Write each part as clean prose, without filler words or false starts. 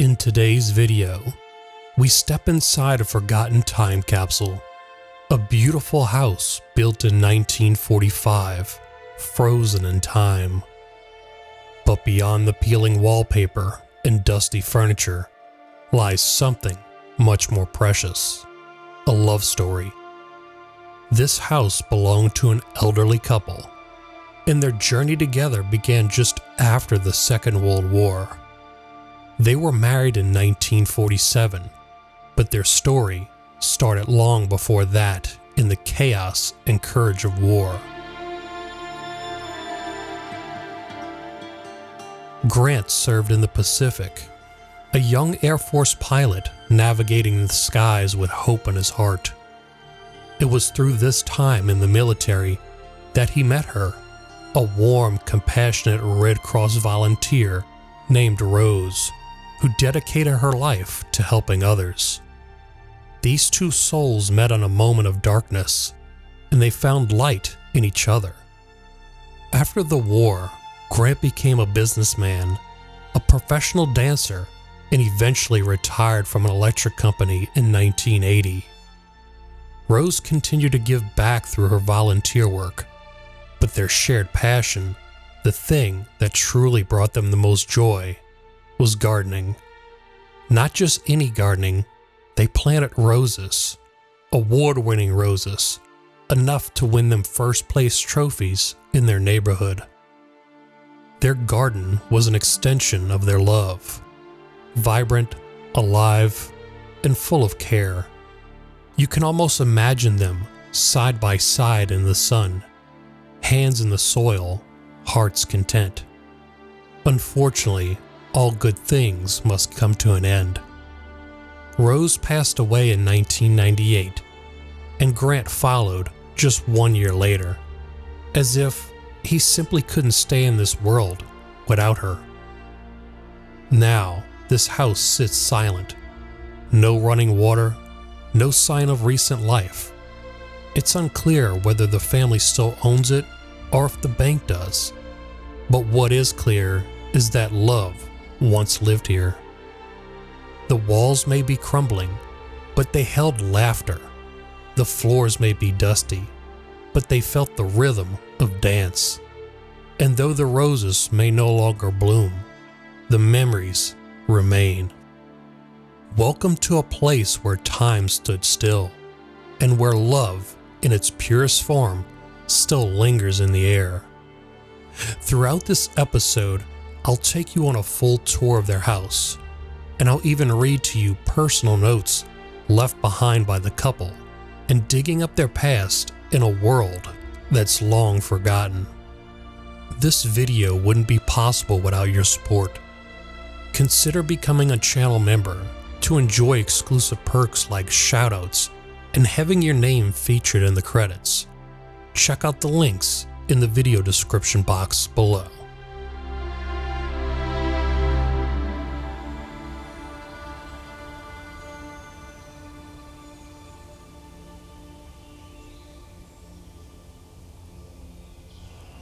In today's video, we step inside a forgotten time capsule, a beautiful house built in 1945, frozen in time. But beyond the peeling wallpaper and dusty furniture lies something much more precious, a love story. This house belonged to an elderly couple, and their journey together began just after the Second World War. They were married in 1947, but their story started long before that in the chaos and courage of war. Grant served in the Pacific, a young Air Force pilot navigating the skies with hope in his heart. It was through this time in the military that he met her, a warm, compassionate Red Cross volunteer named Rose, who dedicated her life to helping others. These two souls met on a moment of darkness, and they found light in each other. After the war, Grant became a businessman, a professional dancer, and eventually retired from an electric company in 1980. Rose continued to give back through her volunteer work, but their shared passion, the thing that truly brought them the most joy, was gardening. Not just any gardening, they planted roses, award-winning roses, enough to win them first-place trophies in their neighborhood. Their garden was an extension of their love, vibrant, alive, and full of care. You can almost imagine them side by side in the sun, hands in the soil, hearts content. Unfortunately, all good things must come to an end. Rose passed away in 1998, and Grant followed just 1 year later, as if he simply couldn't stay in this world without her. Now, this house sits silent. No running water, no sign of recent life. It's unclear whether the family still owns it or if the bank does. But what is clear is that love once lived here. The walls may be crumbling, but they held laughter. The floors may be dusty, but they felt the rhythm of dance. And though the roses may no longer bloom, the memories remain. Welcome to a place where time stood still, and where love, in its purest form, still lingers in the air. Throughout this episode, I'll take you on a full tour of their house, and I'll even read to you personal notes left behind by the couple, and digging up their past in a world that's long forgotten. This video wouldn't be possible without your support. Consider becoming a channel member to enjoy exclusive perks like shoutouts and having your name featured in the credits. Check out the links in the video description box below.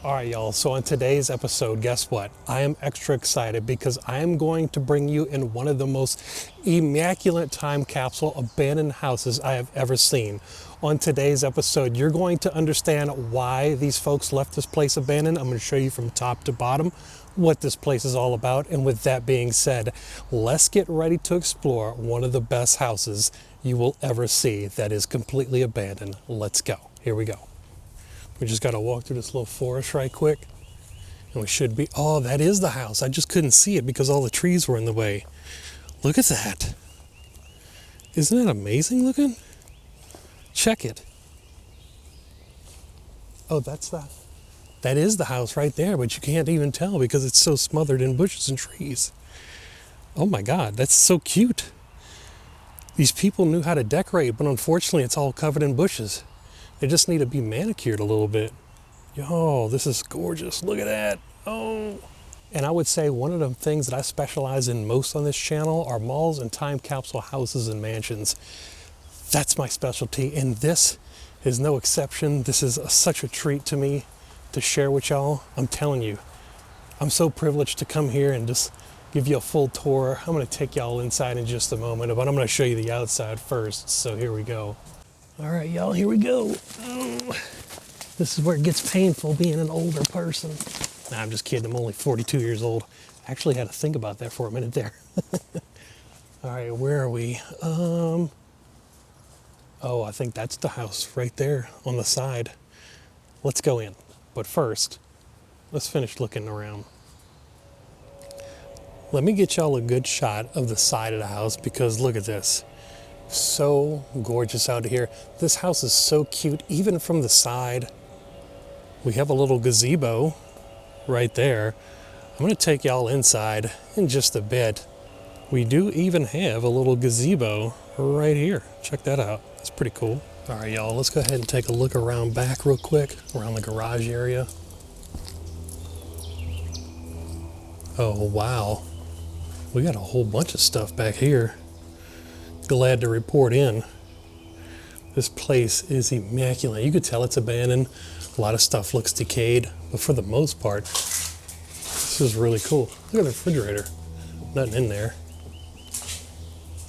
Alright y'all, so on today's episode, guess what? I am extra excited because I am going to bring you in one of the most immaculate time capsule abandoned houses I have ever seen. On today's episode, you're going to understand why these folks left this place abandoned. I'm going to show you from top to bottom what this place is all about. And with that being said, let's get ready to explore one of the best houses you will ever see that is completely abandoned. Let's go. Here we go. We just got to walk through this little forest right quick, and we should be, oh, that is the house. I just couldn't see it because all the trees were in the way. Look at that. Isn't that amazing looking? Check it. Oh, that is the house right there, but you can't even tell because it's so smothered in bushes and trees. Oh my God, that's so cute. These people knew how to decorate, but unfortunately it's all covered in bushes. They just need to be manicured a little bit. Yo, this is gorgeous. Look at that. Oh. And I would say one of the things that I specialize in most on this channel are malls and time capsule houses and mansions. That's my specialty, and this is no exception. This is such a treat to me to share with y'all. I'm telling you, I'm so privileged to come here and just give you a full tour. I'm going to take y'all inside in just a moment, but I'm going to show you the outside first. So here we go. All right, y'all, here we go. Oh, this is where it gets painful being an older person. Nah, I'm just kidding. I'm only 42 years old. I actually had to think about that for a minute there. All right, where are we? Oh, I think that's the house right there on the side. Let's go in. But first, let's finish looking around. Let me get y'all a good shot of the side of the house because look at this. So gorgeous out here. This house is so cute, even from the side. We have a little gazebo right there. I'm going to take y'all inside in just a bit. We do even have a little gazebo right here. Check that out. That's pretty cool. All right, y'all, let's go ahead and take a look around back real quick, around the garage area. Oh, wow. We got a whole bunch of stuff back here. Glad to report in. This place is immaculate. You could tell it's abandoned. A lot of stuff looks decayed, but for the most part, this is really cool. Look at the refrigerator. Nothing in there.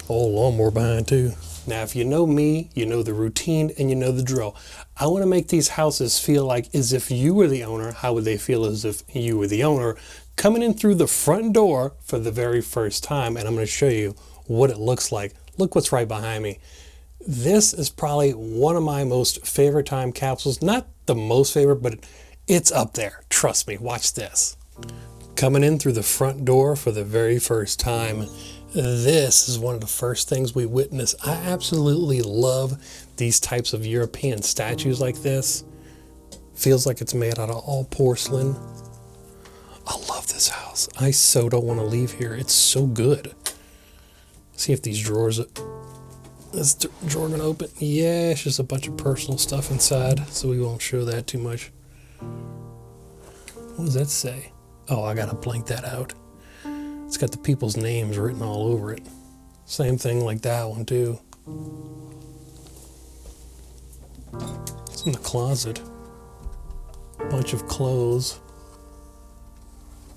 Old lawnmower behind too. Now, if you know me, you know the routine and you know the drill. I want to make these houses feel like as if you were the owner. How would they feel as if you were the owner? Coming in through the front door for the very first time, and I'm going to show you what it looks like. Look what's right behind me. This is probably one of my most favorite time capsules. Not the most favorite, but it's up there. Trust me, watch this. Coming in through the front door for the very first time, this is one of the first things we witness. I absolutely love these types of European statues like this. Feels like it's made out of all porcelain. I love this house. I so don't want to leave here. It's so good. See if these drawers, is this drawer gonna open? Yeah, it's just a bunch of personal stuff inside, so we won't show that too much. What does that say? Oh, I gotta blank that out. It's got the people's names written all over it. Same thing like that one too. It's in the closet. Bunch of clothes.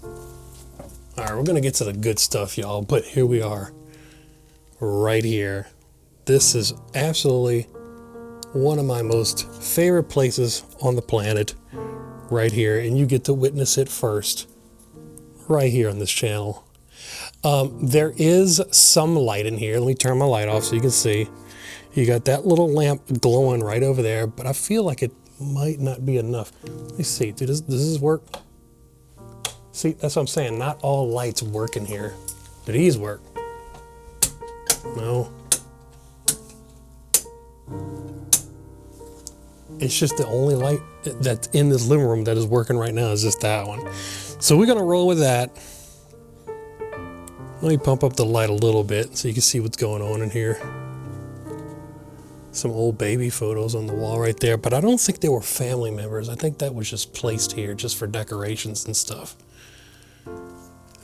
All right, we're gonna get to the good stuff, y'all, but here we are, right here. This is absolutely one of my most favorite places on the planet, right here, and you get to witness it first, right here on this channel. There is some light in here. Let me turn my light off so you can see. You got that little lamp glowing right over there, but I feel like it might not be enough. Let me see. Does this work? See, that's what I'm saying. Not all lights work in here. Do these work? No. It's just the only light that's in this living room that is working right now is just that one. So we're gonna roll with that. Let me pump up the light a little bit so you can see what's going on in here. Some old baby photos on the wall right there, but I don't think they were family members. I think that was just placed here just for decorations and stuff.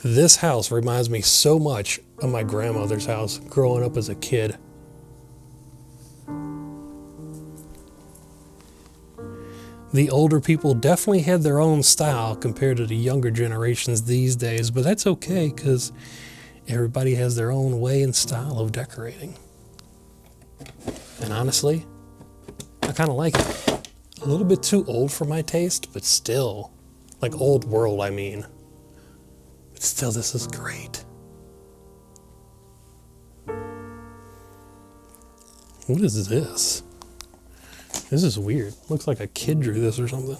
This house reminds me so much of my grandmother's house growing up as a kid. The older people definitely had their own style compared to the younger generations these days, but that's okay because everybody has their own way and style of decorating. And honestly, I kind of like it. A little bit too old for my taste, but still, like old world, I mean. But still, this is great. What is this? This is weird. Looks like a kid drew this or something.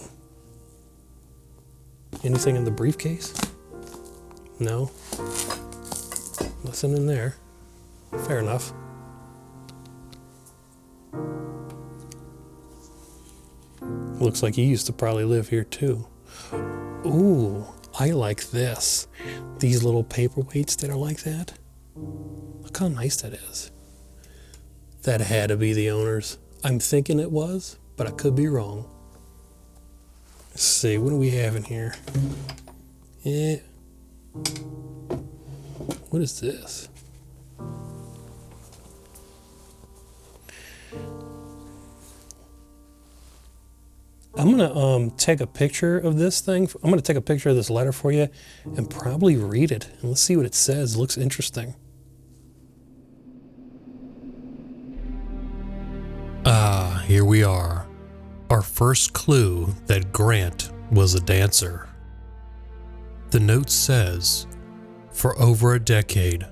Anything in the briefcase? No. Nothing in there. Fair enough. Looks like he used to probably live here too. Ooh, I like this. These little paperweights that are like that. Look how nice that is. That had to be the owner's. I'm thinking it was, but I could be wrong. Let's see, what do we have in here? Yeah. What is this? I'm gonna take a picture of this thing. I'm gonna take a picture of this letter for you and probably read it. And let's see what it says. It looks interesting. Here we are. Our first clue that Grant was a dancer. The note says, "For over a decade,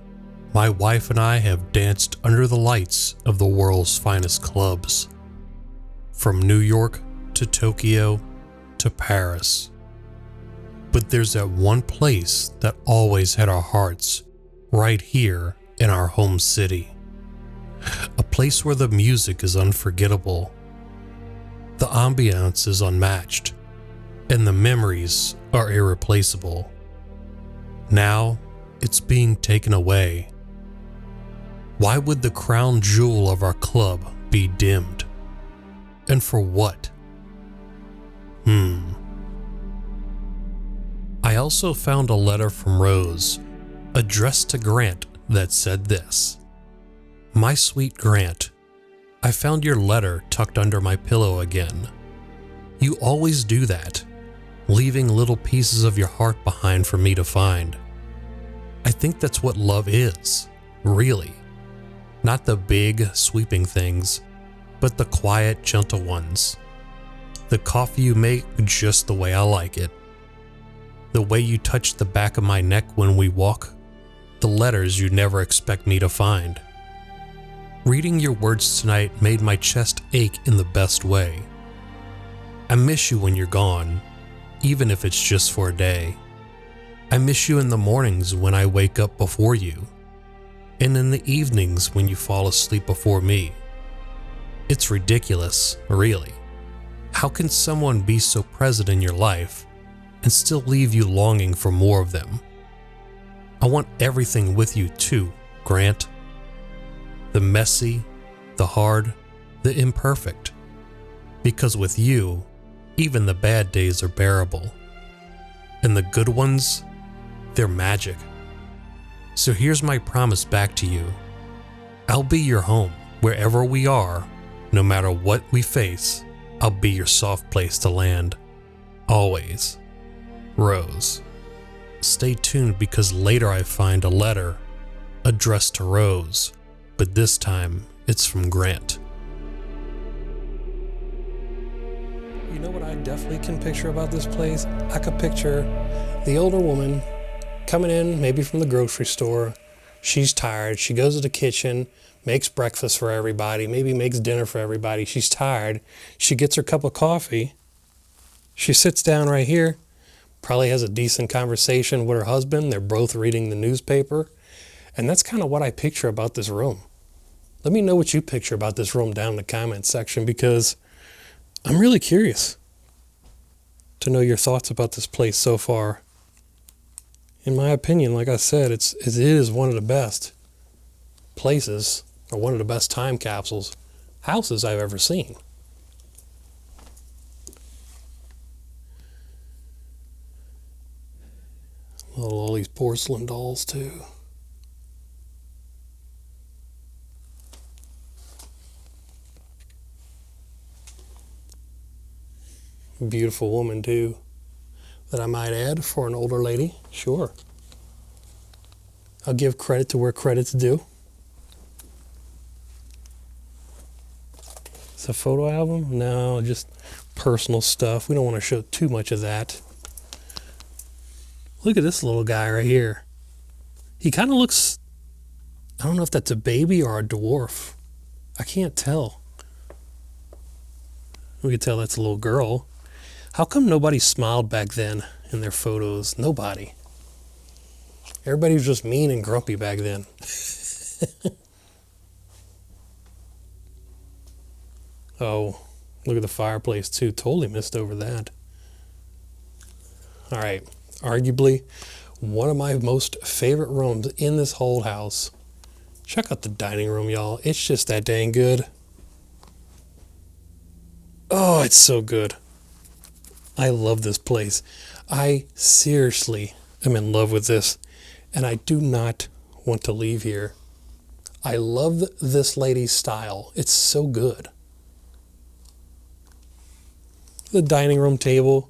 my wife and I have danced under the lights of the world's finest clubs. From New York to Tokyo to Paris. But there's that one place that always had our hearts, right here in our home city. A place where the music is unforgettable, the ambiance is unmatched, and the memories are irreplaceable. Now it's being taken away. Why would the crown jewel of our club be dimmed? And for what? I also found a letter from Rose, addressed to Grant, that said this. My sweet Grant, I found your letter tucked under my pillow again. You always do that, leaving little pieces of your heart behind for me to find. I think that's what love is, really. Not the big, sweeping things, but the quiet, gentle ones. The coffee you make just the way I like it. The way you touch the back of my neck when we walk. The letters you never expect me to find. Reading your words tonight made my chest ache in the best way. I miss you when you're gone, even if it's just for a day. I miss you in the mornings when I wake up before you, and in the evenings when you fall asleep before me. It's ridiculous, really. How can someone be so present in your life and still leave you longing for more of them? I want everything with you too, Grant. The messy, the hard, the imperfect. Because with you, even the bad days are bearable. And the good ones, they're magic. So here's my promise back to you. I'll be your home wherever we are, no matter what we face. I'll be your soft place to land. Always. Rose. Stay tuned because later I find a letter addressed to Rose, but this time it's from Grant. You know what I definitely can picture about this place? I could picture the older woman coming in, maybe from the grocery store. She's tired. She goes to the kitchen, makes breakfast for everybody, maybe makes dinner for everybody. She's tired. She gets her cup of coffee. She sits down right here, probably has a decent conversation with her husband. They're both reading the newspaper. And that's kind of what I picture about this room. Let me know what you picture about this room down in the comments section, because I'm really curious to know your thoughts about this place so far. In my opinion, like I said, it is one of the best places, or one of the best time capsules, houses I've ever seen. All these porcelain dolls too. Beautiful woman too, that I might add, for an older lady. Sure. I'll give credit to where credit's due. It's a photo album? No, just personal stuff. We don't want to show too much of that. Look at this little guy right here. He kind of looks, I don't know if that's a baby or a dwarf. I can't tell. We can tell that's a little girl. How come nobody smiled back then in their photos? Nobody. Everybody was just mean and grumpy back then. Oh, look at the fireplace too. Totally missed over that. All right. Arguably one of my most favorite rooms in this whole house. Check out the dining room, y'all. It's just that dang good. Oh, it's so good. I love this place. I seriously am in love with this, and I do not want to leave here. I love this lady's style. It's so good. The dining room table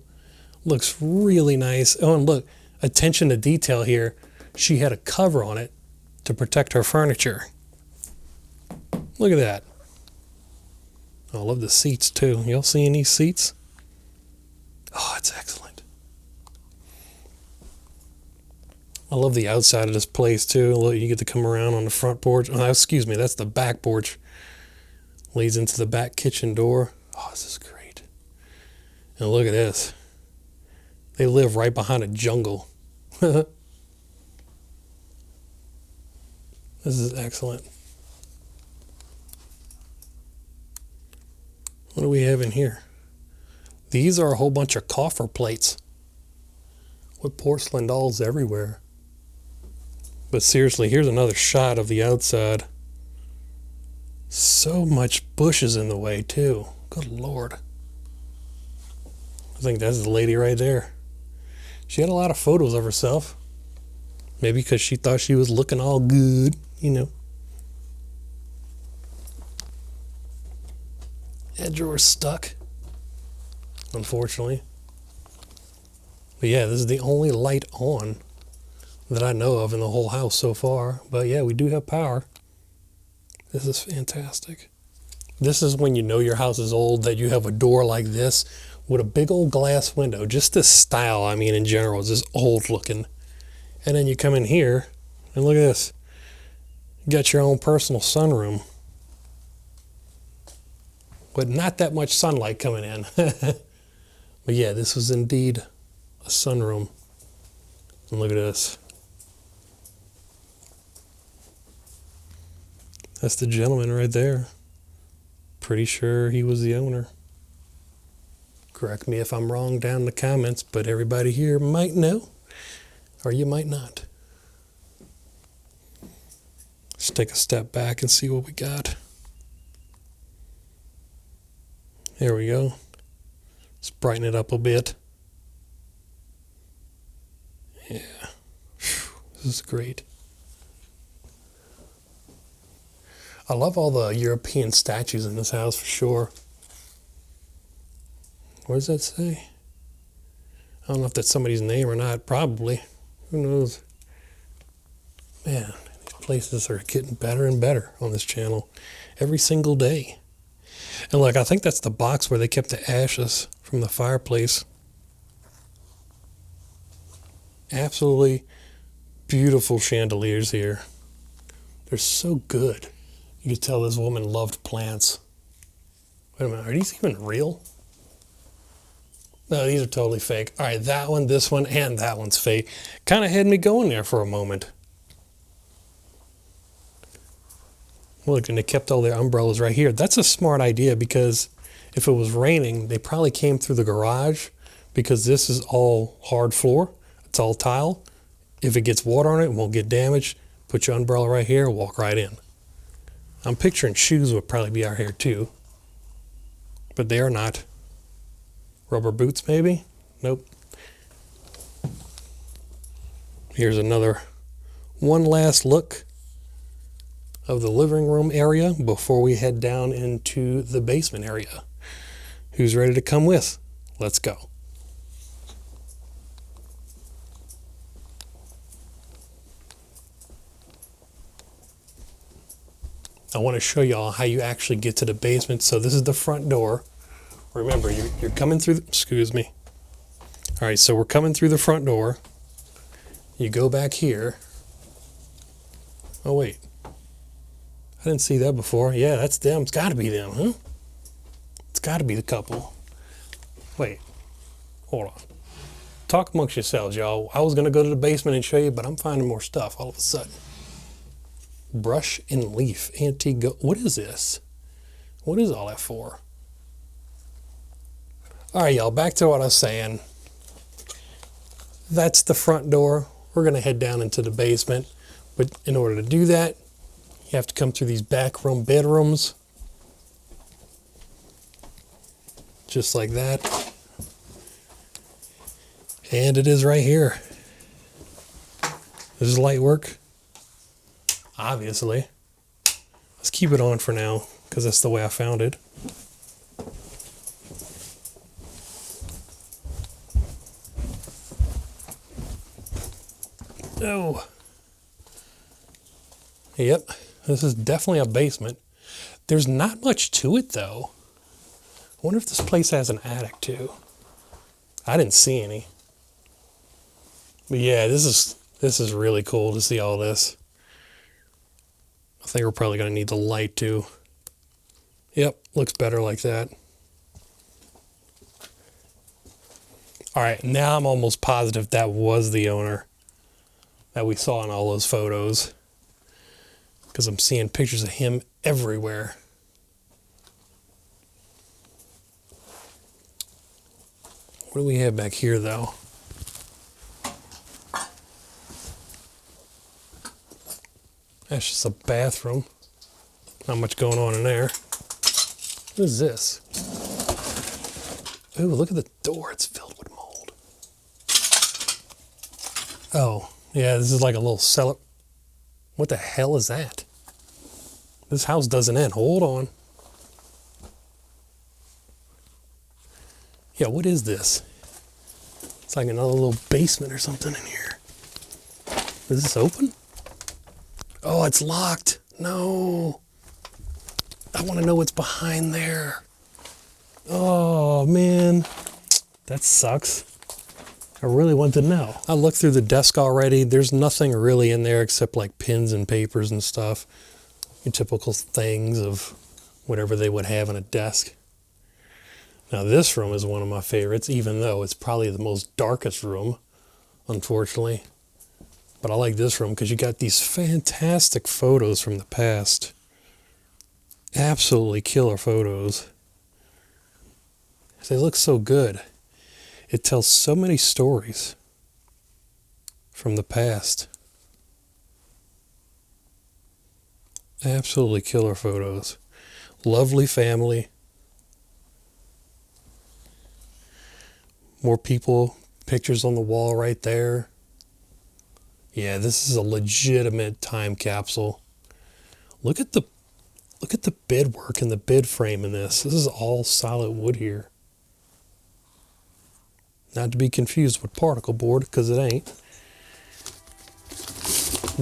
looks really nice. Oh, and look, attention to detail here. She had a cover on it to protect her furniture. Look at that. I love the seats too. Y'all seeing these seats? Oh, it's excellent. I love the outside of this place too. Look, you get to come around on the front porch. Oh, excuse me, that's the back porch. Leads into the back kitchen door. Oh, this is great. And look at this. They live right behind a jungle. This is excellent. What do we have in here? These are a whole bunch of coffer plates with porcelain dolls everywhere. But seriously, here's another shot of the outside. So much bushes in the way too. Good Lord. I think that's the lady right there. She had a lot of photos of herself. Maybe because she thought she was looking all good, you know. That drawer's stuck, unfortunately. But yeah, this is the only light on that I know of in the whole house so far. But yeah, we do have power. This is fantastic. This is when you know your house is old, that you have a door like this with a big old glass window. Just this style, I mean, in general, is just old looking. And then you come in here and look at this. You got your own personal sunroom. But not that much sunlight coming in. But yeah, this was indeed a sunroom. And look at this. That's the gentleman right there. Pretty sure he was the owner. Correct me if I'm wrong down in the comments, but everybody here might know, or you might not. Let's take a step back and see what we got. There we go. Let's brighten it up a bit. Yeah. Whew, this is great. I love all the European statues in this house for sure. What does that say? I don't know if that's somebody's name or not. Probably. Who knows? Man, these places are getting better and better on this channel every single day. And look, I think that's the box where they kept the ashes from the fireplace. Absolutely beautiful chandeliers here. They're so good. You can tell this woman loved plants. Wait a minute, are these even real? No, these are totally fake. All right, that one, this one, and that one's fake. Kind of had me going there for a moment. Look, and they kept all their umbrellas right here. That's a smart idea because if it was raining, they probably came through the garage because this is all hard floor. It's all tile. If it gets water on it, it won't get damaged. Put your umbrella right here, walk right in. I'm picturing shoes would probably be out here too, but they are not. Rubber boots maybe? Nope. Here's another one last look of the living room area before we head down into the basement area. Who's ready to come with? Let's go. I want to show y'all how you actually get to the basement. So this is the front door. Remember, you're coming through, excuse me. All right, so we're coming through the front door. You go back here. Oh, wait. I didn't see that before. Yeah, that's them. It's got to be them, huh? It's got to be the couple. Wait, hold on. Talk amongst yourselves, y'all. I was going to go to the basement and show you, but I'm finding more stuff all of a sudden. Brush and leaf, antique. What is this? What is all that for? All right, y'all, back to what I was saying. That's the front door. We're going to head down into the basement. But in order to do that, you have to come through these back room bedrooms. Just like that. And it is right here. This is light work. Obviously. Let's keep it on for now, because that's the way I found it. Oh. Yep, this is definitely a basement. There's not much to it though. I wonder if this place has an attic too. I didn't see any. But yeah, this is really cool to see all this. I think we're probably gonna need the light too. Yep, looks better like that. All right, now I'm almost positive that was the owner that we saw in all those photos, because I'm seeing pictures of him everywhere. What do we have back here though? That's just a bathroom. Not much going on in there. What is this? Ooh, look at the door. It's filled with mold. Oh, yeah, this is like a little cellar. What the hell is that? This house doesn't end. Hold on. Yeah, what is this? It's like another little basement or something in here. Is this open? Oh, it's locked. No. I want to know what's behind there. Oh, man. That sucks. I really want to know. I looked through the desk already. There's nothing really in there except like pens and papers and stuff. Your typical things of whatever they would have on a desk. Now this room is one of my favorites, even though it's probably the most darkest room, unfortunately. But I like this room because you got these fantastic photos from the past. Absolutely killer photos. They look so good. It tells so many stories from the past. Absolutely killer photos. Lovely family. More people, pictures on the wall right there. Yeah, this is a legitimate time capsule. Look at the bed work and the bed frame in this. This is all solid wood here. Not to be confused with particle board, because it ain't.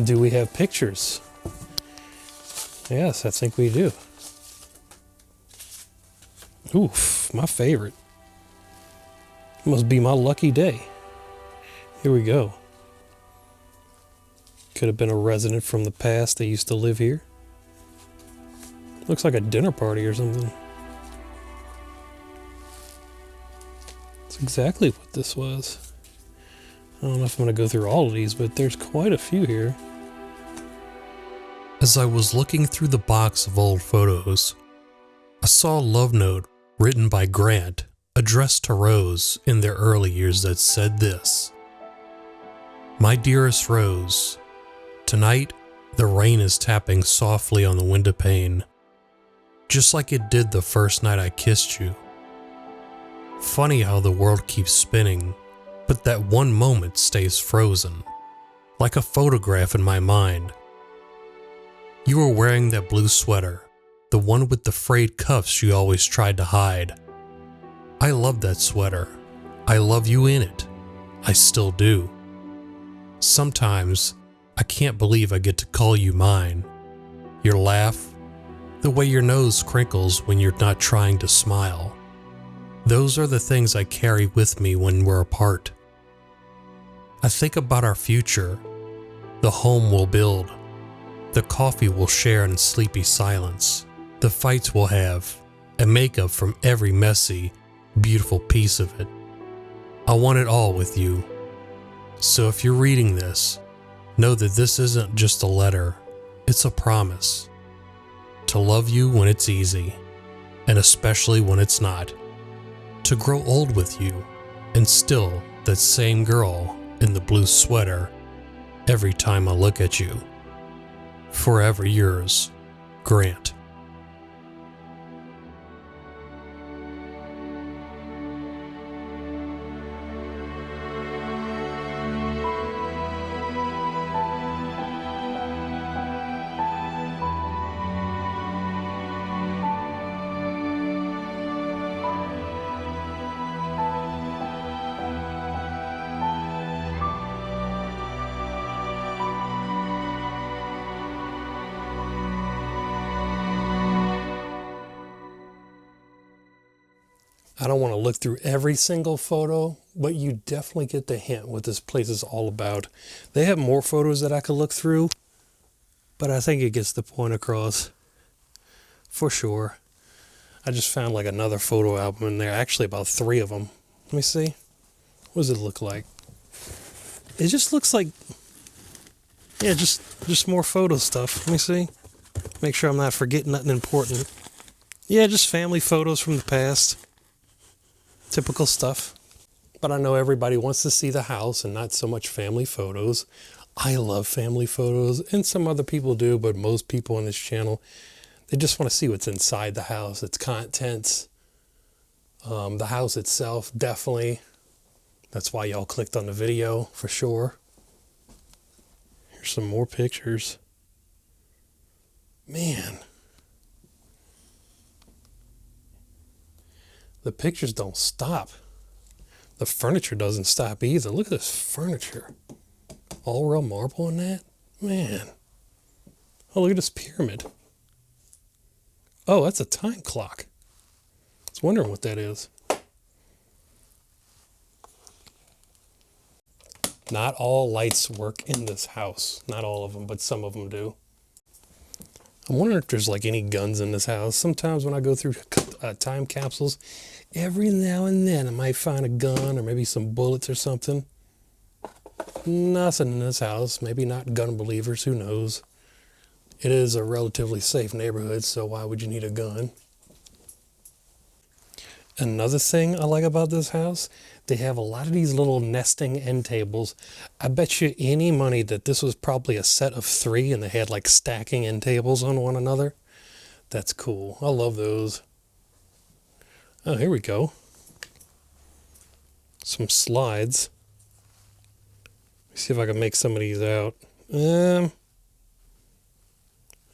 Do we have pictures? Yes, I think we do. Oof, my favorite. Must be my lucky day. Here we go. Could have been a resident from the past that used to live here. Looks like a dinner party or something. That's exactly what this was. I don't know if I'm going to go through all of these, but there's quite a few here. As I was looking through the box of old photos, I saw a love note written by Grant addressed to Rose in their early years that said this: "My dearest Rose, tonight the rain is tapping softly on the window pane, just like it did the first night I kissed you. Funny how the world keeps spinning, but that one moment stays frozen, like a photograph in my mind. You were wearing that blue sweater, the one with the frayed cuffs you always tried to hide. I love that sweater. I love you in it. I still do. Sometimes I can't believe I get to call you mine. Your laugh, the way your nose crinkles when you're not trying to smile. Those are the things I carry with me when we're apart. I think about our future, the home we'll build, the coffee we'll share in sleepy silence, the fights we'll have, and make up from every messy, beautiful piece of it. I want it all with you. So if you're reading this, know that this isn't just a letter, it's a promise. To love you when it's easy, and especially when it's not. To grow old with you, and still that same girl in the blue sweater every time I look at you. Forever yours, Grant." I don't want to look through every single photo, but you definitely get the hint what this place is all about. They have more photos that I could look through, but I think it gets the point across for sure. I just found like another photo album in there, actually about 3 of them. Let me see. What does it look like? It just looks like, yeah, just more photo stuff. Let me see. Make sure I'm not forgetting nothing important. Yeah, just family photos from the past. Typical stuff. But I know everybody wants to see the house and not so much family photos. I love family photos, and some other people do, but most people on this channel, they just want to see what's inside the house, its contents, the house itself, definitely. That's why y'all clicked on the video, for sure. Here's some more pictures. Man. The pictures don't stop. The furniture doesn't stop either. Look at this furniture. All real marble in that? Man. Oh, look at this pyramid. Oh, that's a time clock. I was wondering what that is. Not all lights work in this house. Not all of them, but some of them do. I'm wondering if there's like any guns in this house. Sometimes when I go through time capsules, every now and then I might find a gun or maybe some bullets or something. Nothing in this house. Maybe not gun believers. Who knows? It is a relatively safe neighborhood, so why would you need a gun? Another thing I like about this house, they have a lot of these little nesting end tables. I bet you any money that this was probably a set of 3 and they had like stacking end tables on one another. That's cool. I love those. Oh, here we go. Some slides. Let's see if I can make some of these out.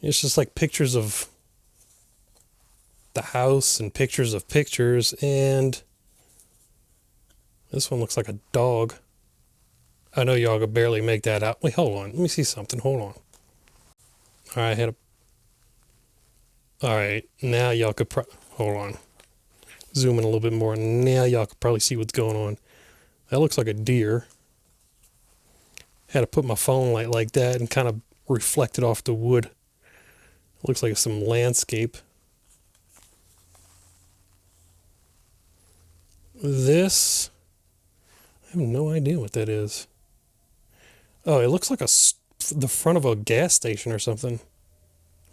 It's just like pictures of the house and pictures of pictures, and this one looks like a dog. I know y'all could barely make that out. Wait, hold on. Let me see something. Hold on. All right, all right, now y'all could hold on. Zoom in a little bit more. Now y'all could probably see what's going on. That looks like a deer. Had to put my phone light like that and kind of reflect it off the wood. Looks like some landscape. This, I have no idea what that is. Oh, it looks like the front of a gas station or something.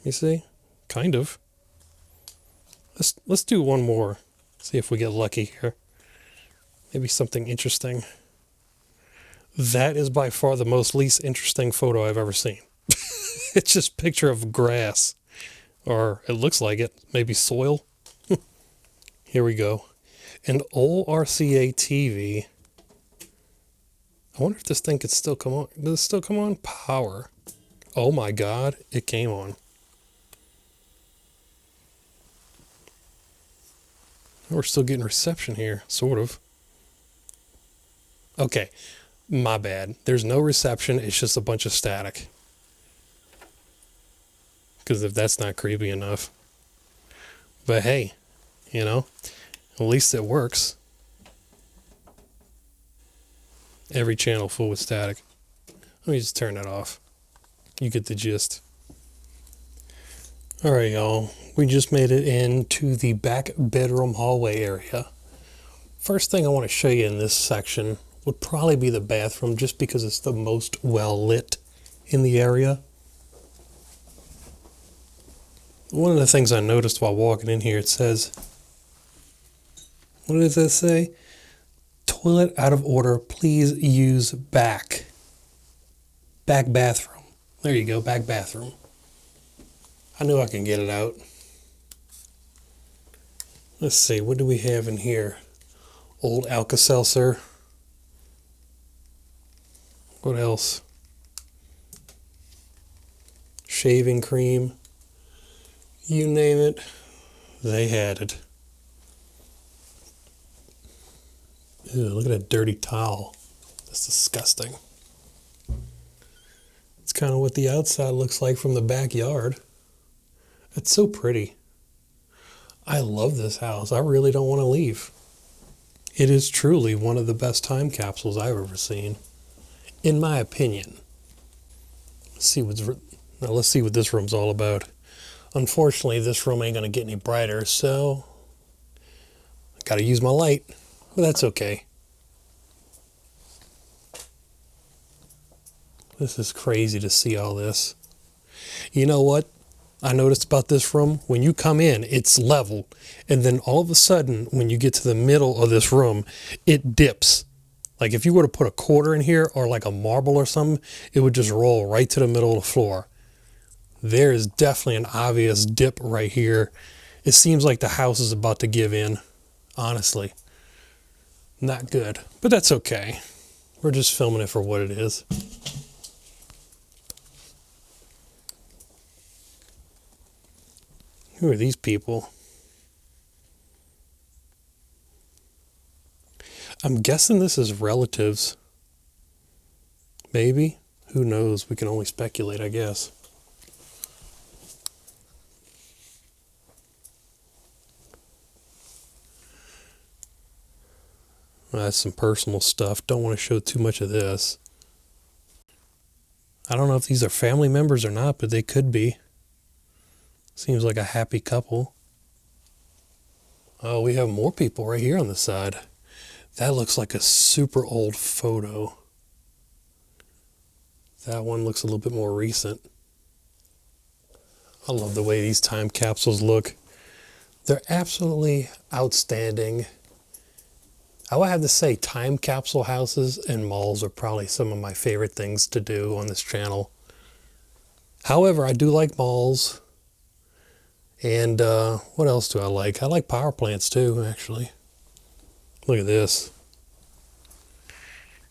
You see? Kind of. Let's do one more. See if we get lucky here. Maybe something interesting. That is by far the most least interesting photo I've ever seen. It's just a picture of grass. Or it looks like it. Maybe soil. Here we go. An old RCA TV. I wonder if this thing could still come on. Does it still come on? Power. Oh my God, it came on. We're still getting reception here, sort of. Okay, my bad. There's no reception, it's just a bunch of static. Because if that's not creepy enough. But hey, you know, at least it works. Every channel full with static. Let me just turn that off. You get the gist. All right, y'all. We just made it into the back bedroom hallway area. First thing I want to show you in this section would probably be the bathroom, just because it's the most well lit in the area. One of the things I noticed while walking in here, it says, what does that say? Toilet out of order, please use back. Back bathroom. There you go, back bathroom. I knew I can get it out. Let's see, what do we have in here? Old Alka-Seltzer. What else? Shaving cream. You name it, they had it. Ew, look at that dirty towel. That's disgusting. It's kind of what the outside looks like from the backyard. It's so pretty. I love this house. I really don't want to leave. It is truly one of the best time capsules I've ever seen, in my opinion. Let's see what this room's all about. Unfortunately, this room ain't gonna get any brighter, so I gotta use my light, but that's okay. This is crazy to see all this. You know what I noticed about this room? When you come in, it's level, and then all of a sudden, when you get to the middle of this room, it dips. Like if you were to put a quarter in here or like a marble or something, it would just roll right to the middle of the floor. There is definitely an obvious dip right here. It seems like the house is about to give in, honestly. Not good, but that's okay. We're just filming it for what it is. Who are these people? I'm guessing this is relatives. Maybe. Who knows? We can only speculate, I guess. That's some personal stuff. Don't want to show too much of this. I don't know if these are family members or not, but they could be. Seems like a happy couple. Oh, we have more people right here on the side. That looks like a super old photo. That one looks a little bit more recent. I love the way these time capsules look. They're absolutely outstanding. I would have to say time capsule houses and malls are probably some of my favorite things to do on this channel. However, I do like malls. And what else do I like? I like power plants too, actually. Look at this.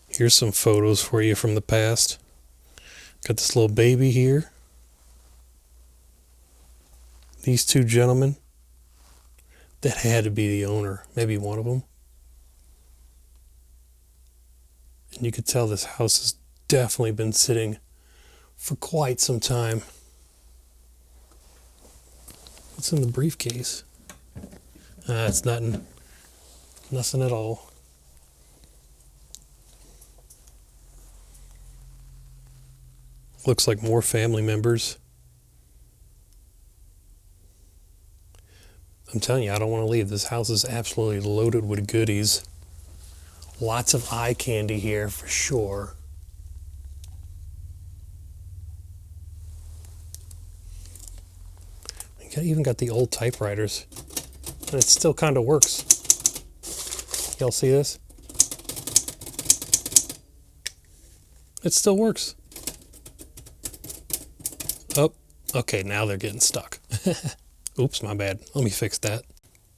Here's some photos for you from the past. Got this little baby here. These two gentlemen. That had to be the owner, maybe one of them. And you could tell this house has definitely been sitting for quite some time. What's in the briefcase? It's nothing. Nothing at all. Looks like more family members. I'm telling you, I don't want to leave. This house is absolutely loaded with goodies. Lots of eye candy here for sure. You even got the old typewriters. And it still kind of works. Y'all see this? It still works. Oh, okay, now they're getting stuck. Oops, my bad. Let me fix that.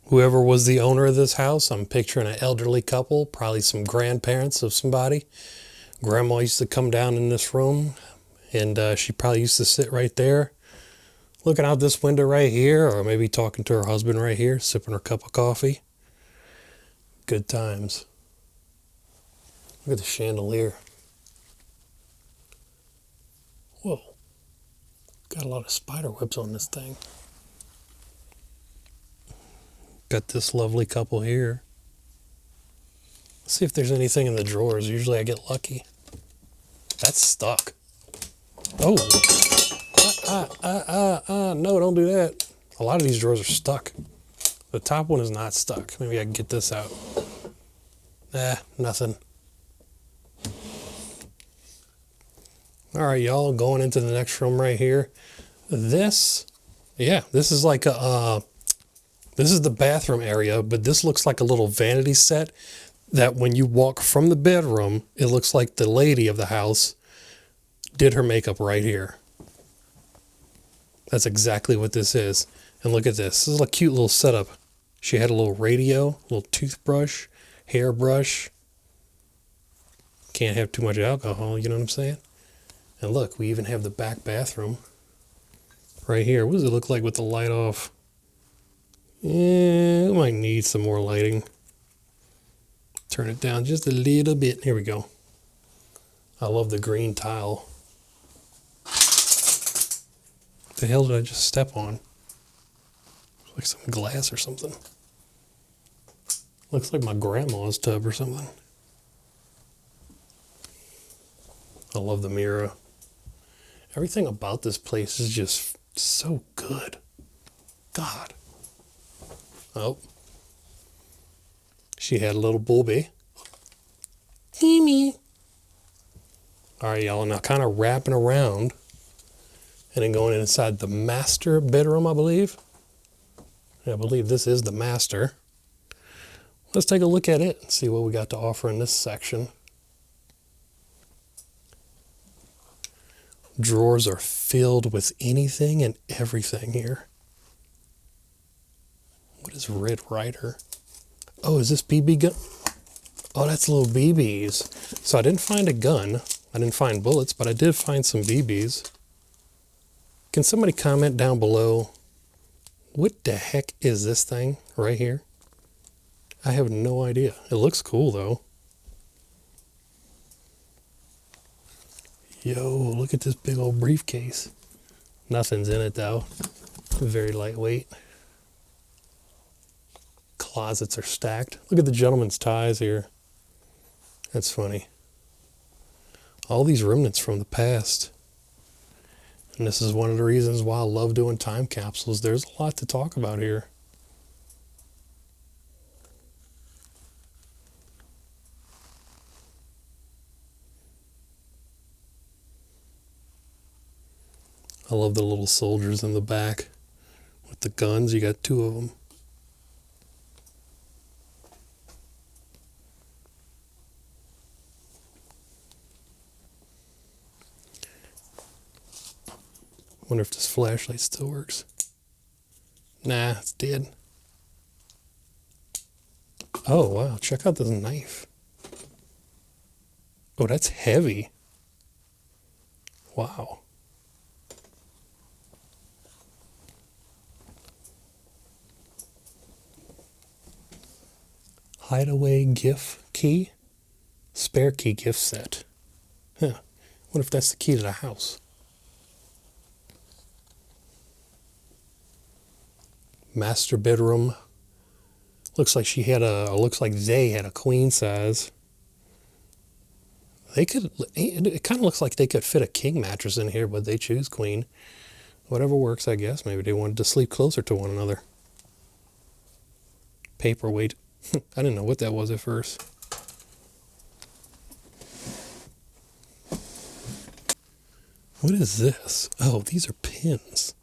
Whoever was the owner of this house, I'm picturing an elderly couple, probably some grandparents of somebody. Grandma used to come down in this room, and she probably used to sit right there, looking out this window right here, or maybe talking to her husband right here, sipping her cup of coffee. Good times. Look at the chandelier. Whoa. Got a lot of spider webs on this thing. Got this lovely couple here. Let's see if there's anything in the drawers. Usually I get lucky. That's stuck. Oh. No, don't do that. A lot of these drawers are stuck. The top one is not stuck. Maybe I can get this out. Nothing. All right, y'all, going into the next room right here. This is like this is the bathroom area, but this looks like a little vanity set that when you walk from the bedroom, it looks like the lady of the house did her makeup right here. That's exactly what this is. And look at this. This is a cute little setup. She had a little radio, a little toothbrush, hairbrush. Can't have too much alcohol, you know what I'm saying? And look, we even have the back bathroom right here. What does it look like with the light off? Yeah, it might need some more lighting. Turn it down just a little bit. Here we go. I love the green tile. What the hell did I just step on? Like some glass or something. Looks like my grandma's tub or something. I love the mirror. Everything about this place is just so good. God. Oh. She had a little booby. Mimi. All right, y'all. Now kind of wrapping around and then going inside the master bedroom, I believe. I believe this is the master. Let's take a look at it and see what we got to offer in this section. Drawers are filled with anything and everything here. What is Red Ryder? Oh, is this BB gun? Oh, that's little BBs. So I didn't find a gun. I didn't find bullets, but I did find some BBs. Can somebody comment down below, what the heck is this thing right here? I have no idea. It looks cool though. Yo, look at this big old briefcase. Nothing's in it though. Very lightweight. Closets are stacked. Look at the gentleman's ties here. That's funny. All these remnants from the past. And this is one of the reasons why I love doing time capsules. There's a lot to talk about here. I love the little soldiers in the back with the guns. You got two of them. Wonder if this flashlight still works. Nah, it's dead. Oh, wow. Check out this knife. Oh, that's heavy. Wow. Hideaway gift key. Spare key gift set. Huh. What if that's the key to the house? Master bedroom. Looks like they had a queen size. They could, it kind of looks like they could fit a king mattress in here, but they choose queen. Whatever works, I guess. Maybe they wanted to sleep closer to one another. Paperweight. I didn't know what that was at first. What is this? Oh, these are pins.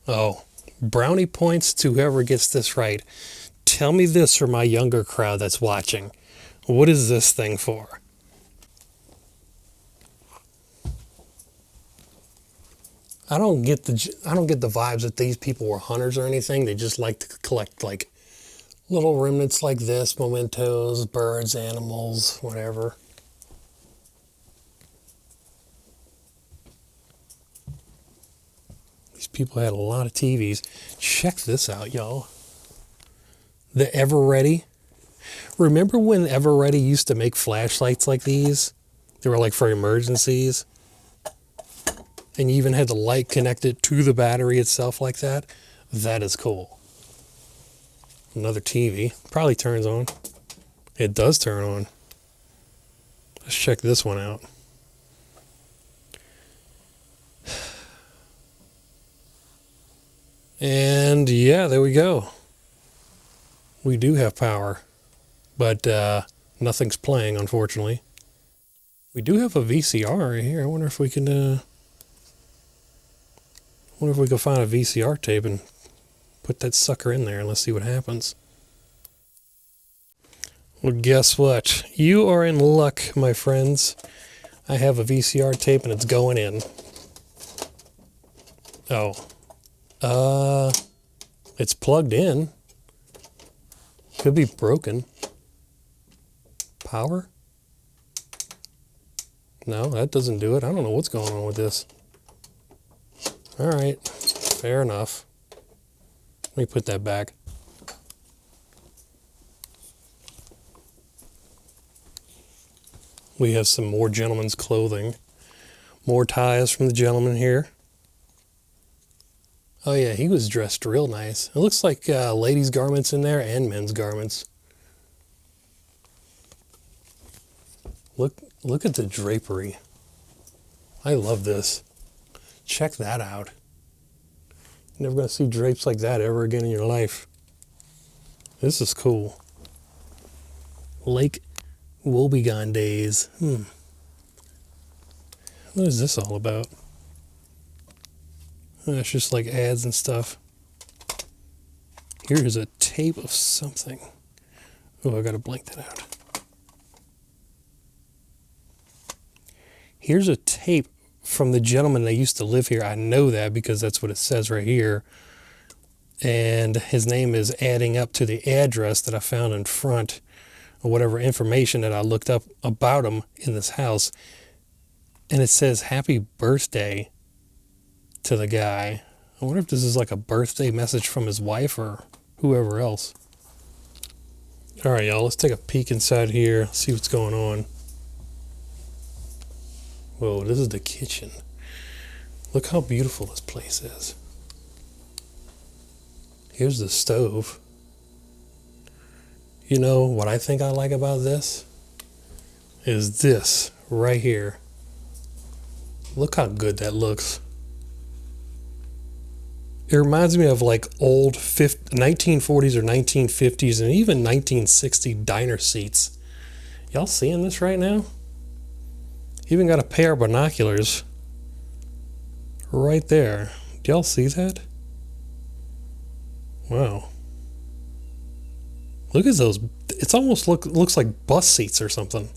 Oh, brownie points to whoever gets this right. Tell me this for my younger crowd that's watching. What is this thing for? I don't get the vibes that these people were hunters or anything. They just like to collect like little remnants like this, mementos, birds, animals, whatever. These people had a lot of TVs. Check this out, y'all. The Ever Ready. Remember when Ever Ready used to make flashlights like these? They were like for emergencies. And you even had the light connected to the battery itself like that. That is cool. Another TV. Probably turns on. It does turn on. Let's check this one out. And yeah, there we go. We do have power, but nothing's playing, unfortunately. We do have a VCR right here. I wonder if we can find a VCR tape and put that sucker in there and let's see what happens. Well, guess what? You are in luck, my friends. I have a VCR tape and it's going in. Oh. It's plugged in. Could be broken. Power? No, that doesn't do it. I don't know what's going on with this. All right, fair enough. Let me put that back. We have some more gentlemen's clothing. More ties from the gentleman here. Oh yeah, he was dressed real nice. It looks like ladies' garments in there and men's garments. Look at the drapery. I love this. Check that out. You're never going to see drapes like that ever again in your life. This is cool. Lake Wobegon days. What is this all about? It's just like ads and stuff. Here's a tape of something. Oh, I gotta blank that out. Here's a tape from the gentleman that used to live here. I know that because that's what it says right here. And his name is adding up to the address that I found in front, or whatever information that I looked up about him in this house. And it says happy birthday to the guy. I wonder if this is like a birthday message from his wife or whoever else. All right, y'all, let's take a peek inside here, see what's going on. Whoa, this is the kitchen. Look how beautiful this place is. Here's the stove. You know what I think I like about this? Is this right here. Look how good that looks. It reminds me of like old 1940s or 1950s and even 1960 diner seats. Y'all seeing this right now? Even got a pair of binoculars right there. Do y'all see that? Wow. Look at those. It's almost looks like bus seats or something.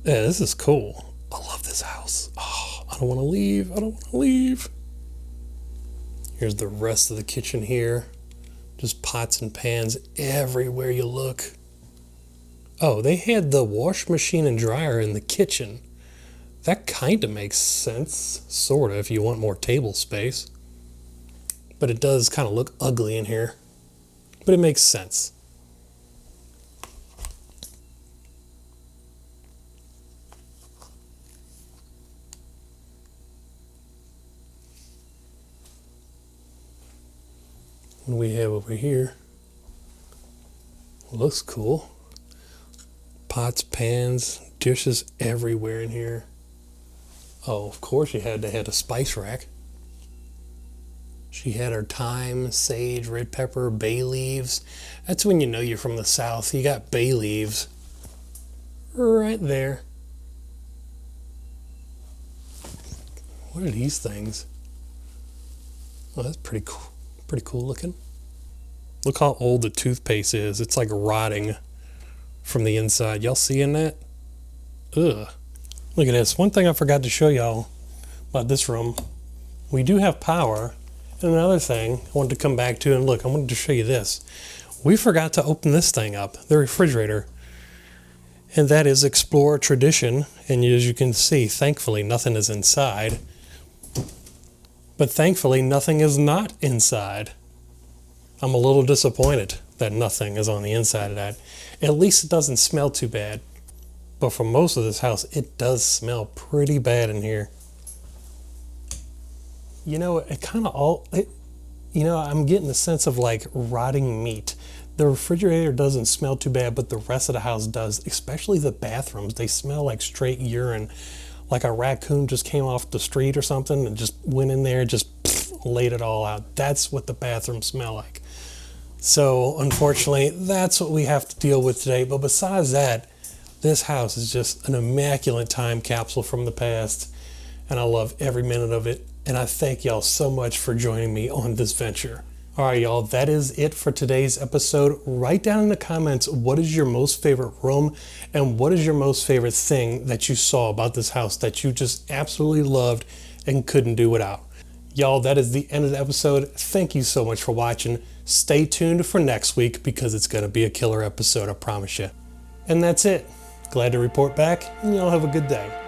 Yeah, this is cool. I love this house. Oh, I don't want to leave. I don't want to leave. Here's the rest of the kitchen here. Just pots and pans everywhere you look. Oh, they had the wash machine and dryer in the kitchen. That kind of makes sense, sort of, if you want more table space. But it does kind of look ugly in here. But it makes sense. What we have over here looks cool. Pots, pans, dishes everywhere in here. Oh, of course you had to have a spice rack. She had her thyme, sage, red pepper, bay leaves. That's when you know you're from the South. You got bay leaves right there. What are these things? Oh, that's pretty cool. Pretty cool looking. Look how old the toothpaste is. It's like rotting from the inside. Y'all seeing that? Ugh. Look at this. One thing I forgot to show y'all about this room. We do have power. And another thing I wanted to come back to, and look, I wanted to show you this. We forgot to open this thing up, the refrigerator. And that is Explorer Tradition. And as you can see, thankfully, nothing is inside. But thankfully, nothing is not inside. I'm a little disappointed that nothing is on the inside of that. At least it doesn't smell too bad. But for most of this house, it does smell pretty bad in here. You know, it kind of all, you know, I'm getting the sense of like rotting meat. The refrigerator doesn't smell too bad, but the rest of the house does, especially the bathrooms. They smell like straight urine. Like a raccoon just came off the street or something and just went in there and just laid it all out. That's what the bathrooms smell like. So unfortunately, that's what we have to deal with today. But besides that, this house is just an immaculate time capsule from the past. And I love every minute of it. And I thank y'all so much for joining me on this venture. All right, y'all, that is it for today's episode. Write down in the comments, what is your most favorite room and what is your most favorite thing that you saw about this house that you just absolutely loved and couldn't do without. Y'all, that is the end of the episode. Thank you so much for watching. Stay tuned for next week because it's going to be a killer episode, I promise you. And that's it. Glad to report back, and y'all have a good day.